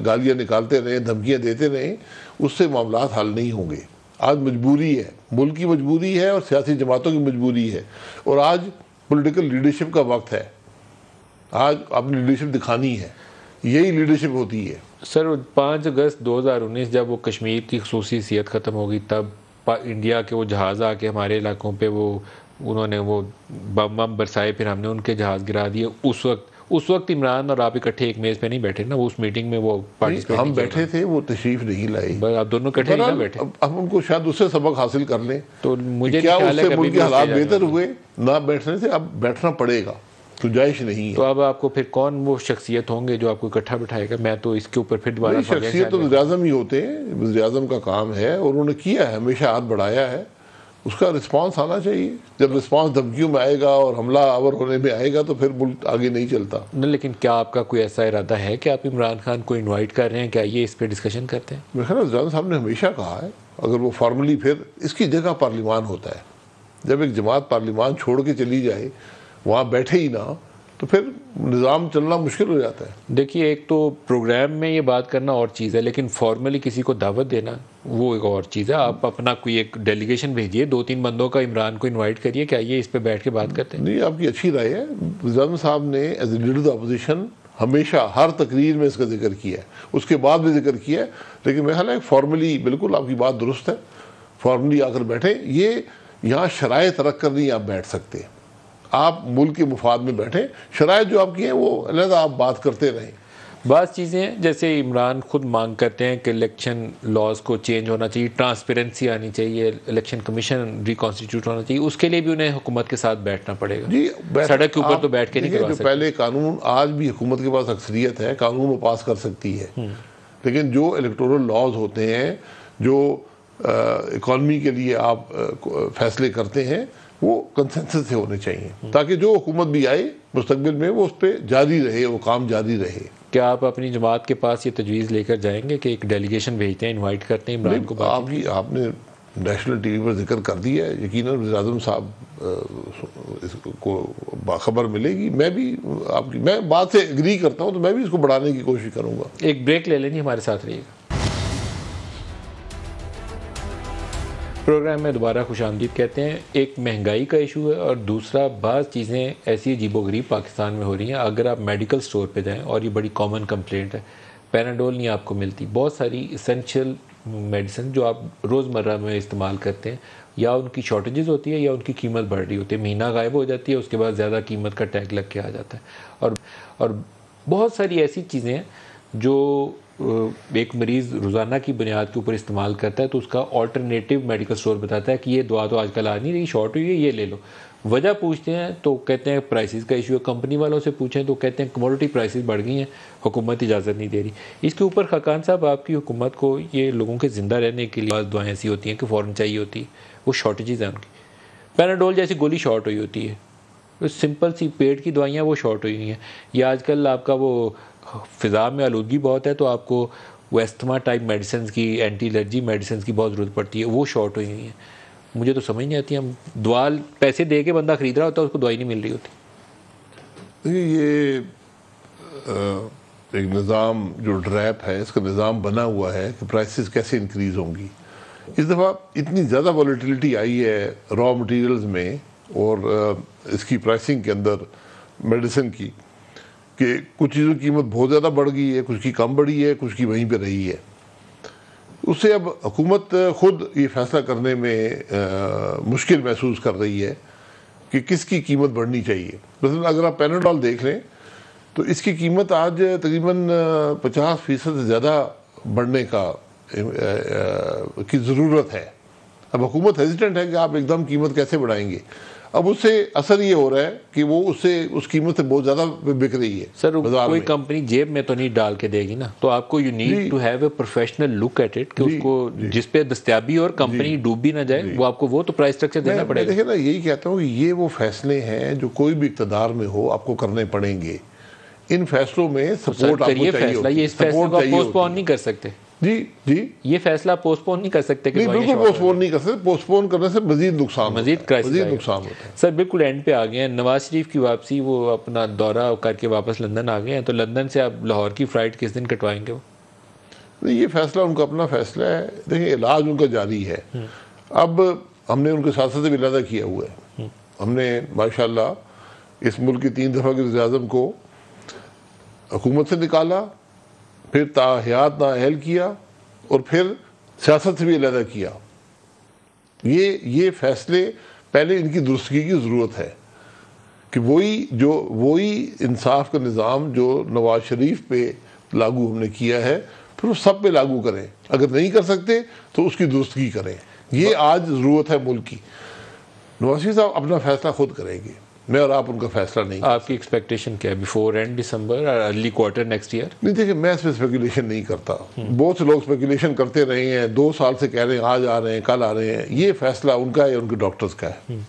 गालियाँ निकालते रहें, धमकियाँ देते रहें, उससे मामलात हल नहीं होंगे। आज मजबूरी है, मुल्क की मजबूरी है और सियासी जमातों की मजबूरी है, और आज पॉलिटिकल लीडरशिप का वक्त है। आज अपनी लीडरशिप दिखानी है, यही लीडरशिप होती है। सर 5 अगस्त 2019 जब वो कश्मीर की खसूसी हैसियत ख़त्म होगी, तब इंडिया के वो जहाज़ आके हमारे इलाकों पे उन्होंने वो बम बरसाए, फिर हमने उनके जहाज़ गिरा दिए। उस वक्त इमरान और आप इकट्ठे एक मेज़ पे नहीं बैठे ना, वो उस मीटिंग में वो पार्टिसिपेट हम बैठे थे, वो तशरीफ नहीं लाई, आप दोनों इकट्ठे नहीं बैठे। अब उनको शायद उससे सबक हासिल कर लें, तो मुझे क्या उससे मुल्क के हालात बेहतर हुए ना बैठने से? अब बैठना पड़ेगा, गुंजाइश नहीं है। तो अब आपको फिर कौन वो शख्सियत होंगे जो आपको इकट्ठा बिठाएगा? मैं तो इसके ऊपर फिर दोबारा शख्सियत तो वज़ीर-ए-आज़म ही होते हैं, वज़ीर-ए-आज़म का काम है, और उन्होंने किया है, हमेशा हाथ बढ़ाया है, उसका रिस्पांस आना चाहिए। जब रिस्पांस धमकियों में आएगा और हमला आवर होने में आएगा तो फिर मुल्क आगे नहीं चलता। नहीं, लेकिन क्या आपका कोई ऐसा इरादा है कि आप इमरान खान को इनवाइट कर रहे हैं, क्या ये इस पर डिस्कशन करते हैं? मेरे ख्याल वज़ीर साहब ने हमेशा कहा है, अगर वो फॉर्मली, फिर इसकी जगह पार्लिमान होता है। जब एक जमात पार्लिमान छोड़ के चली जाए, वहाँ बैठे ही ना, तो फिर निज़ाम चलना मुश्किल हो जाता है। देखिए, एक तो प्रोग्राम में ये बात करना और चीज़ है, लेकिन फॉर्मली किसी को दावत देना वो एक और चीज़ है। आप अपना कोई एक डेलीगेशन भेजिए, 2-3 बंदों का, इमरान को इनवाइट करिए, क्या ये इस पे बैठ के बात करते हैं? नहीं, आपकी अच्छी राय है। वज़ीर साहब ने as a leader of opposition हमेशा हर तकरीर में इसका जिक्र किया है, उसके बाद भी जिक्र किया है। लेकिन मेरा ख्याल है फॉर्मली बिल्कुल आपकी बात दुरुस्त है, फॉर्मली आकर बैठे। ये यहाँ शराइत रख कर नहीं आप बैठ सकते, आप मुल्क के मुफाद में बैठे, शराइत जो आपकी हैं वो अलहदा आप बात करते रहें। बात चीज़ें जैसे इमरान खुद मांग करते हैं कि इलेक्शन लॉज को चेंज होना चाहिए, ट्रांसपेरेंसी आनी चाहिए, इलेक्शन कमीशन रिकॉन्स्टिट्यूट होना चाहिए, उसके लिए भी उन्हें हुकूमत के साथ बैठना पड़ेगा। जी, सड़क के ऊपर तो बैठ के नहीं करवा सकते। पहले कानून, आज भी हुकूमत के पास अक्सरियत है, कानून वो पास कर सकती है, लेकिन जो इलेक्टोरल लॉज होते हैं, जो इकॉनमी के लिए आप फैसले करते हैं, वो कंसेंसस से होने चाहिए, ताकि जो हुकूमत भी आए मुस्तकबिल में वो उस पर जारी रहे, वो काम जारी रहे। क्या आप अपनी जमात के पास ये तजवीज़ लेकर जाएंगे कि एक डेलीगेशन भेजते हैं, इनवाइट करते हैं इमरान को? आपने नेशनल टीवी पर जिक्र कर दिया है, यकीनन वज़ीर-ए-आज़म साहब इसको बाखबर मिलेगी। मैं बात से एग्री करता हूँ, तो मैं भी इसको बढ़ाने की कोशिश करूँगा। एक ब्रेक ले लेंगे, हमारे साथ रहिएगा। प्रोग्राम में दोबारा खुशामदीद कहते हैं। एक महंगाई का इशू है और दूसरा बाज़ चीज़ें ऐसी अजीबोगरीब पाकिस्तान में हो रही हैं। अगर आप मेडिकल स्टोर पे जाएं, और ये बड़ी कॉमन कंप्लेंट है, पैराडोल नहीं आपको मिलती। बहुत सारी इसेंशियल मेडिसिन जो आप रोज़मर्रा में इस्तेमाल करते हैं, या उनकी शॉर्टेजेस होती है या उनकी कीमत बढ़ रही होती है, महीना गायब हो जाती है, उसके बाद ज़्यादा कीमत का टैग लग के आ जाता है। और बहुत सारी ऐसी चीज़ें हैं जो एक मरीज़ रोज़ाना की बुनियाद के ऊपर इस्तेमाल करता है, तो उसका ऑल्टरनेटिव मेडिकल स्टोर बताता है कि ये दवा तो आजकल आ नहीं रही, शॉर्ट हुई है, ये ले लो। वजह पूछते हैं तो कहते हैं प्राइसेस का इशू है। कंपनी वालों से पूछें तो कहते हैं कमोडिटी प्राइसेस बढ़ गई हैं, हुकूमत इजाज़त नहीं दे रही। इसके ऊपर खाकान साहब, आपकी हुकूमत को ये लोगों के ज़िंदा रहने के लिए दवाएँ ऐसी होती हैं कि फ़ौरन चाहिए होती है, वो शॉर्टेजेस हैं उनकी। पैराडोल जैसी गोली शॉर्ट हुई होती है, तो सिंपल सी पेट की दवाइयाँ वो शॉर्ट हुई हुई हैं। या आजकल आपका वो फ़िज़ा में आलूदगी बहुत है, तो आपको वो एस्थमा टाइप मेडिसिन की, एंटी एलर्जी मेडिसिन की बहुत ज़रूरत पड़ती है, वो शॉर्ट हुई हुई हैं। मुझे तो समझ नहीं आती, हम दवा पैसे दे के बंदा ख़रीद रहा होता है, उसको दवाई नहीं मिल रही होती। ये एक निज़ाम जो ड्रैप है, इसका निज़ाम बना हुआ है कि प्राइसेस कैसे इंक्रीज़ होंगी। इस दफ़ा इतनी ज़्यादा वॉलेटिलिटी आई है रॉ मटेरियल्स में और इसकी प्राइसिंग के अंदर मेडिसिन की, कि कुछ चीज़ों की कीमत बहुत ज़्यादा बढ़ गई है, कुछ की कम बढ़ी है, कुछ की वहीं पे रही है। उससे अब हुकूमत खुद ये फैसला करने में मुश्किल महसूस कर रही है कि किसकी कीमत बढ़नी चाहिए। मतलब अगर आप पैराडोल देख लें तो इसकी कीमत आज तकरीबन 50% से ज़्यादा बढ़ने की ज़रूरत है। अब हुकूमत हेजिटेंट है कि आप एकदम कीमत कैसे बढ़ाएंगे। अब उससे असर ये हो रहा है कि वो उस कीमत से बहुत ज़्यादा बिक रही है। सर, कोई कंपनी जेब में तो नहीं डाल के देगी ना, तो आपको you need to have a professional look at it, कि उसको जिस पे दस्तयाबी और कंपनी डूब भी ना जाए, वो आपको वो तो प्राइस स्ट्रक्चर देना पड़ेगा। देखिए ना, यही कहता हूँ कि ये वो फैसले हैं जो कोई भी इक़्तिदार में हो आपको करने पड़ेंगे। इन फैसलों में सपोर्ट आपको चाहिए। ये इस फैसले को पोस्टपोन नहीं कर सकते। जी, ये फैसला पोस्टपोन नहीं कर सकते कि बिल्कुल पोस्टपोन नहीं कर सकते। पोस्टपोन करने से मजीद नुकसान होता है। सर बिल्कुल एंड पे आ गए हैं। नवाज शरीफ की वापसी, वो अपना दौरा करके वापस लंदन आ गए हैं, तो लंदन से आप लाहौर की फ्लाइट किस दिन कटवाएंगे? वो नहीं, ये फैसला उनका अपना फैसला है। देखिए, इलाज उनका जारी है। अब हमने उनके साथ साथ भी इलाजा किया हुआ है। हमने माशाल्लाह इस मुल्क की 3 दफ़ा के वज़ीर-ए-आज़म को हुकूमत से निकाला, फिर ताहयात नाअहल किया, और फिर सियासत से भी अलहदा किया। ये फैसले पहले इनकी दुरुस्तगी की ज़रूरत है कि वही इंसाफ का निज़ाम जो नवाज शरीफ पे लागू हमने किया है, फिर वो सब पे लागू करें। अगर नहीं कर सकते तो उसकी दुरुस्तगी करें। ये आज ज़रूरत है मुल्क की। नवाज शरीफ साहब अपना फैसला खुद करेंगे, मैं और आप उनका फैसला नहीं। आपकी एक्सपेक्टेशन क्या है बिफोर एंड दिसंबर और अर्ली क्वार्टर नेक्स्ट ईयर? नहीं, देखिए, मैं इस पर स्पेकुलेशन नहीं करता। बहुत से लोग स्पेकुलेशन करते रहे हैं, 2 साल से कह रहे हैं आज आ रहे हैं, कल आ रहे हैं। ये फैसला उनका है, उनके डॉक्टर्स का है।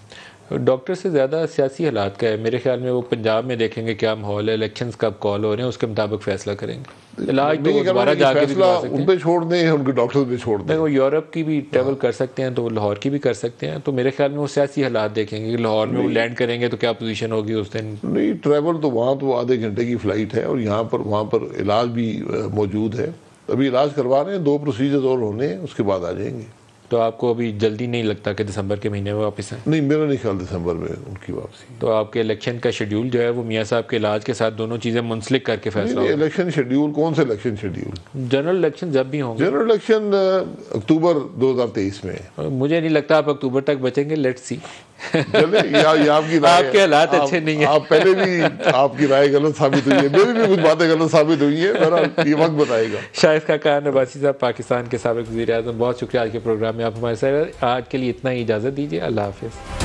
डॉक्टर से ज़्यादा सियासी हालात का है मेरे ख्याल में। वो पंजाब में देखेंगे क्या माहौल है, इलेक्शंस कब कॉल हो रहे हैं, उसके मुताबिक फैसला करेंगे। इलाज तो दोबारा जाके भी करवा सकते हैं, उन पे छोड़ दें, उनके डॉक्टर्स पे छोड़ दें। वो यूरोप की भी ट्रैवल कर सकते हैं, तो लाहौर की भी कर सकते हैं। तो मेरे ख्याल में वो सियासी हालात देखेंगे कि लाहौर में वो लैंड करेंगे तो क्या पोजीशन होगी उस दिन। नहीं, ट्रैवल तो वहाँ तो आधे घंटे की फ़्लाइट है, और वहाँ पर इलाज भी मौजूद है। अभी इलाज करवा रहे हैं, 2 प्रोसीजर्स और होने हैं, उसके बाद आ जाएंगे। तो आपको अभी जल्दी नहीं लगता कि दिसंबर के महीने में वापस आए? नहीं, मेरा नहीं ख्याल दिसंबर में उनकी वापसी। तो आपके इलेक्शन का शेड्यूल जो है वो मियाँ साहब के इलाज के साथ दोनों चीज़ें मुंसलिक करके फैसला होगा? इलेक्शन शेड्यूल कौन सा इलेक्शन शेड्यूल? जनरल इलेक्शन जब भी होंगे। जनरल इलेक्शन अक्टूबर 2023 में। मुझे नहीं लगता आप अक्टूबर तक बचेंगे, लेट्स सी। चले ये आपकी राय, आपके हालात अच्छे नहीं है। आप पहले भी आपकी राय गलत साबित हुई है, मेरी भी कुछ बातें गलत साबित हुई है, बहरहाल ये वक्त बताएगा। शाहिद खान अब्बासी साहब, पाकिस्तान के साबिक वज़ीर-ए-आज़म, बहुत शुक्रिया आज के प्रोग्राम में आप हमारे साथ। आज के लिए इतना ही, इजाज़त दीजिए, अल्लाह हाफ़िज़।